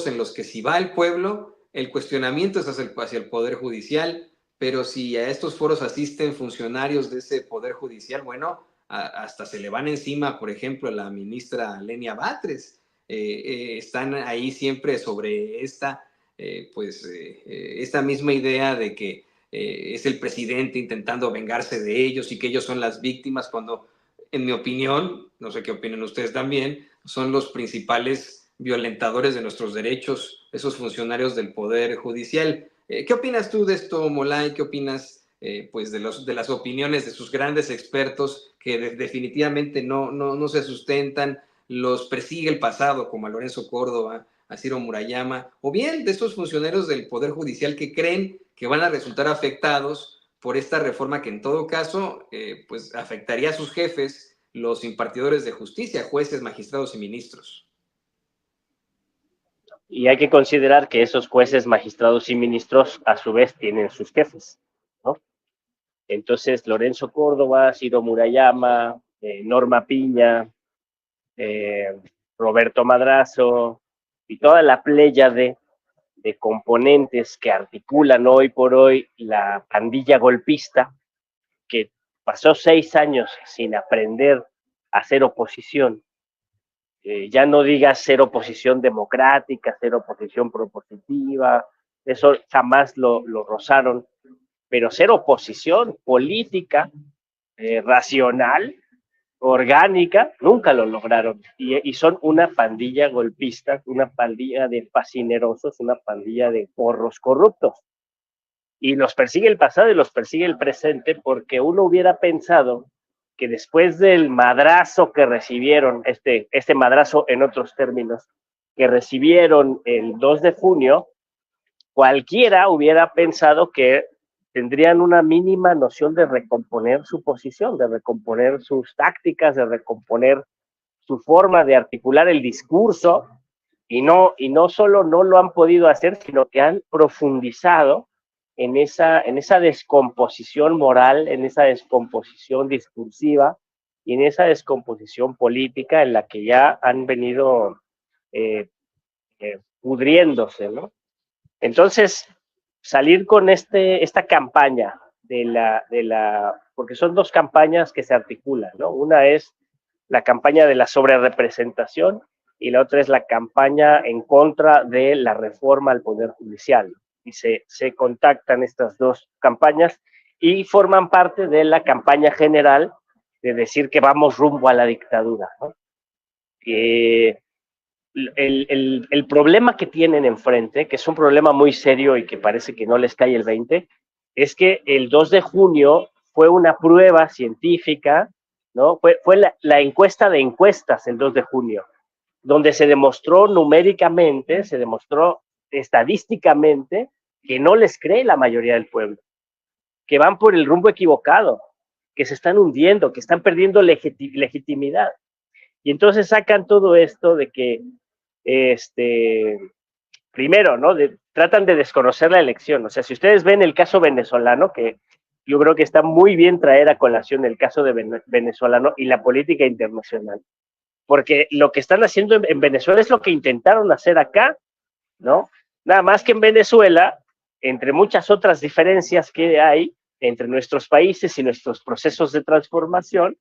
en los que si va el pueblo, el cuestionamiento es hacia el Poder Judicial, pero si a estos foros asisten funcionarios de ese Poder Judicial, bueno, hasta se le van encima, por ejemplo, a la ministra Lenia Batres. Están ahí siempre sobre esta misma idea de que es el presidente intentando vengarse de ellos y que ellos son las víctimas, cuando, en mi opinión, no sé qué opinan ustedes también, son los principales violentadores de nuestros derechos, esos funcionarios del Poder Judicial. ¿Qué opinas tú de esto, Molay? ¿Qué opinas de las opiniones de sus grandes expertos que definitivamente no se sustentan? Los persigue el pasado, como a Lorenzo Córdoba, a Ciro Murayama, o bien de estos funcionarios del Poder Judicial que creen que van a resultar afectados por esta reforma que en todo caso pues afectaría a sus jefes, los impartidores de justicia, jueces, magistrados y ministros. Y hay que considerar que esos jueces, magistrados y ministros a su vez tienen sus jefes, ¿no? Entonces, Lorenzo Córdoba, Ciro Murayama, Norma Piña, Roberto Madrazo y toda la pléyade de componentes que articulan hoy por hoy la pandilla golpista, que pasó 6 años sin aprender a hacer oposición. Ya no digas ser oposición democrática, ser oposición propositiva, eso jamás lo rozaron, pero ser oposición política, racional, orgánica, nunca lo lograron. Y son una pandilla golpista, una pandilla de fascinerosos, una pandilla de porros corruptos. Y los persigue el pasado y los persigue el presente, porque uno hubiera pensado que después del madrazo que recibieron, este madrazo en otros términos, que recibieron el 2 de junio, cualquiera hubiera pensado que tendrían una mínima noción de recomponer su posición, de recomponer sus tácticas, de recomponer su forma de articular el discurso, y no solo no lo han podido hacer, sino que han profundizado en esa descomposición moral, en esa descomposición discursiva y en esa descomposición política en la que ya han venido pudriéndose, ¿no? Entonces, salir con esta campaña porque son 2 campañas que se articulan, ¿no? Una es la campaña de la sobrerepresentación y la otra es la campaña en contra de la reforma al Poder Judicial. Y se contactan estas 2 campañas y forman parte de la campaña general de decir que vamos rumbo a la dictadura, ¿no? El problema que tienen enfrente, que es un problema muy serio y que parece que no les cae el 20, es que el 2 de junio fue una prueba científica, ¿no? Fue la encuesta de encuestas el 2 de junio, donde se demostró numéricamente, se demostró estadísticamente que no les cree la mayoría del pueblo, que van por el rumbo equivocado, que se están hundiendo, que están perdiendo legitimidad. Y entonces sacan todo esto de que primero, ¿no? Tratan de desconocer la elección. O sea, si ustedes ven el caso venezolano, que yo creo que está muy bien traer a colación el caso de venezolano y la política internacional, porque lo que están haciendo en Venezuela es lo que intentaron hacer acá, ¿no? Nada más que en Venezuela, entre muchas otras diferencias que hay entre nuestros países y nuestros procesos de transformación,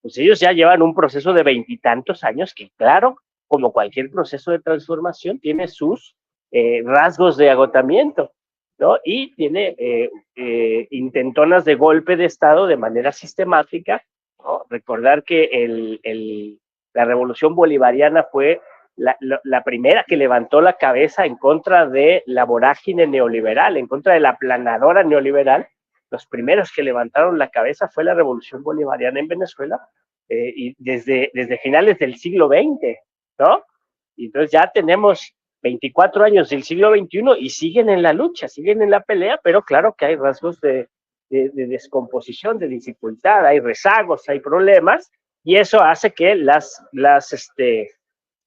pues ellos ya llevan un proceso de 20 y tantos años que, claro, como cualquier proceso de transformación, tiene sus rasgos de agotamiento, ¿no? Y tiene intentonas de golpe de Estado de manera sistemática, ¿no? Recordar que la revolución bolivariana fue la primera que levantó la cabeza en contra de la vorágine neoliberal, en contra de la aplanadora neoliberal. Los primeros que levantaron la cabeza fue la revolución bolivariana en Venezuela, y desde finales del siglo XX, ¿no? Y entonces ya tenemos 24 años del siglo XXI y siguen en la lucha, siguen en la pelea, pero claro que hay rasgos de descomposición, de dificultad, hay rezagos, hay problemas, y eso hace que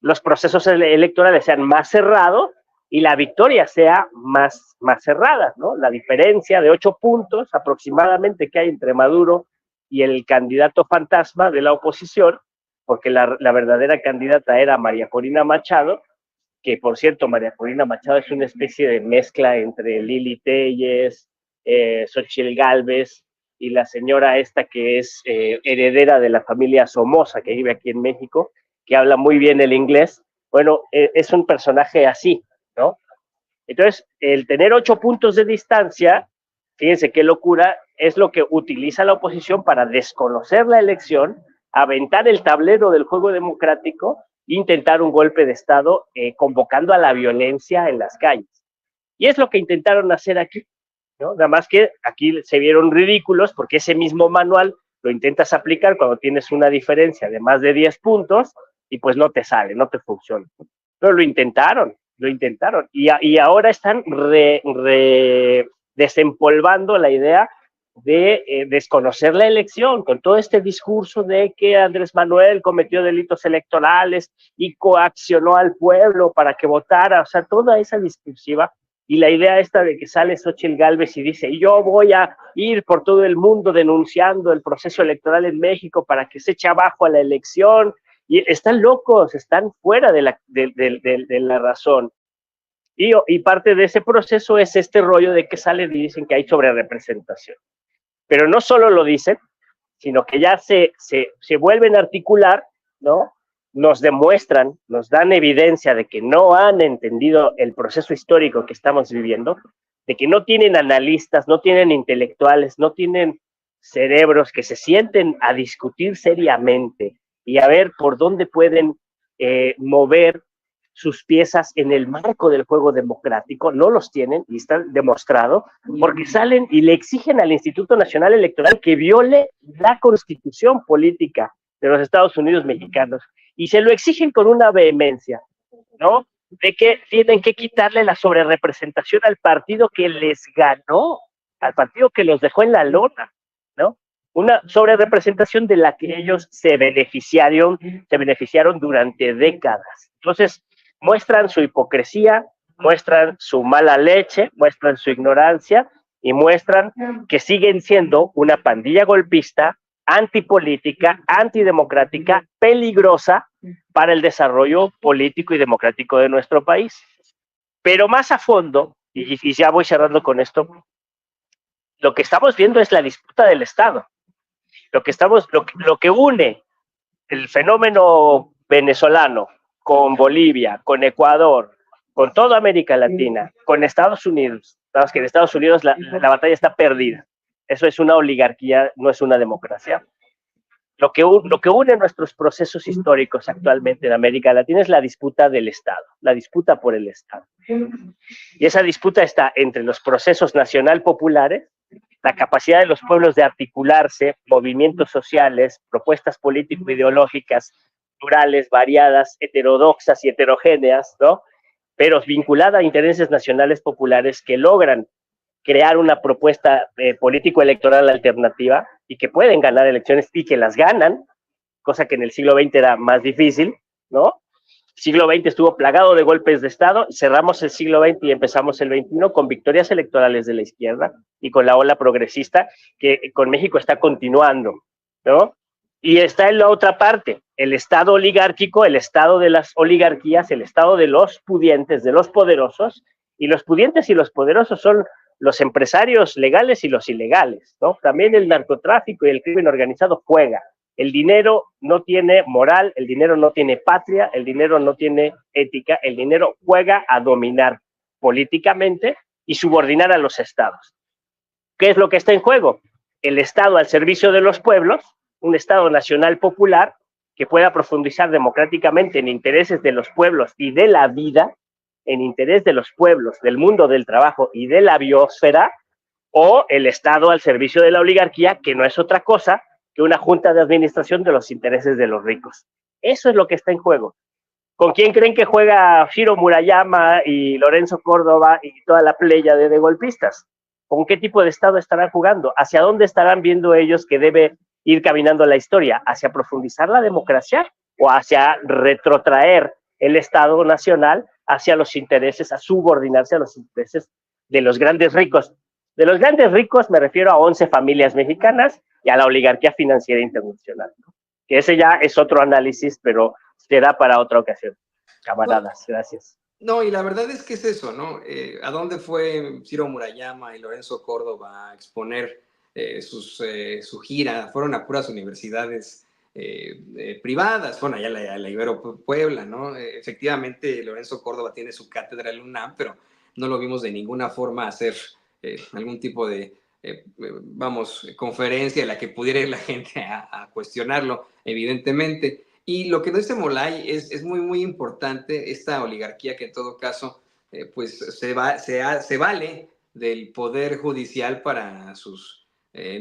los procesos electorales sean más cerrados y la victoria sea más cerrada, ¿no? La diferencia de 8 puntos aproximadamente que hay entre Maduro y el candidato fantasma de la oposición, porque la verdadera candidata era María Corina Machado, que por cierto, María Corina Machado es una especie de mezcla entre Lili Téllez, Xochitl Gálvez y la señora esta que es heredera de la familia Somoza, que vive aquí en México, que habla muy bien el inglés. Bueno, es un personaje así, ¿no? Entonces, el tener 8 puntos de distancia, fíjense qué locura, es lo que utiliza la oposición para desconocer la elección, aventar el tablero del juego democrático e intentar un golpe de Estado convocando a la violencia en las calles. Y es lo que intentaron hacer aquí, ¿no? Nada más que aquí se vieron ridículos porque ese mismo manual lo intentas aplicar cuando tienes una diferencia de más de 10 puntos y pues no te sale, no te funciona. Pero lo intentaron. Y ahora están desempolvando la idea de desconocer la elección, con todo este discurso de que Andrés Manuel cometió delitos electorales y coaccionó al pueblo para que votara, o sea, toda esa discursiva, y la idea esta de que sale Xochitl Gálvez y dice, yo voy a ir por todo el mundo denunciando el proceso electoral en México para que se eche abajo a la elección, y están locos, están fuera de la razón. Y parte de ese proceso es este rollo de que salen y dicen que hay sobrerepresentación. Pero no solo lo dicen, sino que ya se vuelven a articular, ¿no? Nos demuestran, nos dan evidencia de que no han entendido el proceso histórico que estamos viviendo, de que no tienen analistas, no tienen intelectuales, no tienen cerebros que se sienten a discutir seriamente y a ver por dónde pueden mover sus piezas en el marco del juego democrático, no los tienen y están demostrado, porque salen y le exigen al Instituto Nacional Electoral que viole la constitución política de los Estados Unidos mexicanos, y se lo exigen con una vehemencia, ¿no? De que tienen que quitarle la sobrerepresentación al partido que les ganó, al partido que los dejó en la lona, ¿no? Una sobrerepresentación de la que ellos se beneficiaron durante décadas. Entonces, muestran su hipocresía, muestran su mala leche, muestran su ignorancia y muestran que siguen siendo una pandilla golpista, antipolítica, antidemocrática, peligrosa para el desarrollo político y democrático de nuestro país. Pero más a fondo, y ya voy cerrando con esto, lo que estamos viendo es la disputa del Estado. Lo que une el fenómeno venezolano con Bolivia, con Ecuador, con toda América Latina, con Estados Unidos. Sabes que en Estados Unidos la batalla está perdida. Eso es una oligarquía, no es una democracia. Lo que une nuestros procesos históricos actualmente en América Latina es la disputa del Estado, la disputa por el Estado. Y esa disputa está entre los procesos nacional populares, la capacidad de los pueblos de articularse, movimientos sociales, propuestas político-ideológicas, plurales, variadas, heterodoxas y heterogéneas, ¿no? Pero vinculada a intereses nacionales populares que logran crear una propuesta político-electoral alternativa y que pueden ganar elecciones y que las ganan, cosa que en el siglo XX era más difícil, ¿no? El siglo XX estuvo plagado de golpes de Estado, cerramos el siglo XX y empezamos el XXI con victorias electorales de la izquierda y con la ola progresista que con México está continuando, ¿no? Y está en la otra parte, el Estado oligárquico, el Estado de las oligarquías, el Estado de los pudientes, de los poderosos, y los pudientes y los poderosos son los empresarios legales y los ilegales, ¿no? También el narcotráfico y el crimen organizado juega. El dinero no tiene moral, el dinero no tiene patria, el dinero no tiene ética, el dinero juega a dominar políticamente y subordinar a los estados. ¿Qué es lo que está en juego? El Estado al servicio de los pueblos, un Estado nacional popular que pueda profundizar democráticamente en intereses de los pueblos y de la vida, en interés de los pueblos, del mundo del trabajo y de la biosfera, o el Estado al servicio de la oligarquía, que no es otra cosa que una junta de administración de los intereses de los ricos. Eso es lo que está en juego. ¿Con quién creen que juega Shiro Murayama y Lorenzo Córdoba y toda la playa de golpistas? ¿Con qué tipo de Estado estarán jugando? ¿Hacia dónde estarán viendo ellos que debe ir caminando la historia? ¿Hacia profundizar la democracia o hacia retrotraer el Estado nacional hacia los intereses, a subordinarse a los intereses de los grandes ricos? De los grandes ricos me refiero a 11 familias mexicanas y a la oligarquía financiera internacional, ¿no? Que ese ya es otro análisis, pero será para otra ocasión. Camaradas, gracias. No, y la verdad es que es eso, ¿no? ¿A dónde fue Ciro Murayama y Lorenzo Córdoba a exponer su gira? Fueron a puras universidades privadas, fueron allá a la Ibero Puebla, ¿no? Efectivamente, Lorenzo Córdoba tiene su cátedra en la UNAM, pero no lo vimos de ninguna forma hacer algún tipo de, vamos, conferencia en la que pudiera ir la gente a cuestionarlo, evidentemente. Y lo que nos dice Molay es muy, muy importante, esta oligarquía que en todo caso pues se vale del poder judicial para sus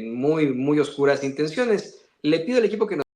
muy, muy oscuras intenciones. Le pido al equipo que nos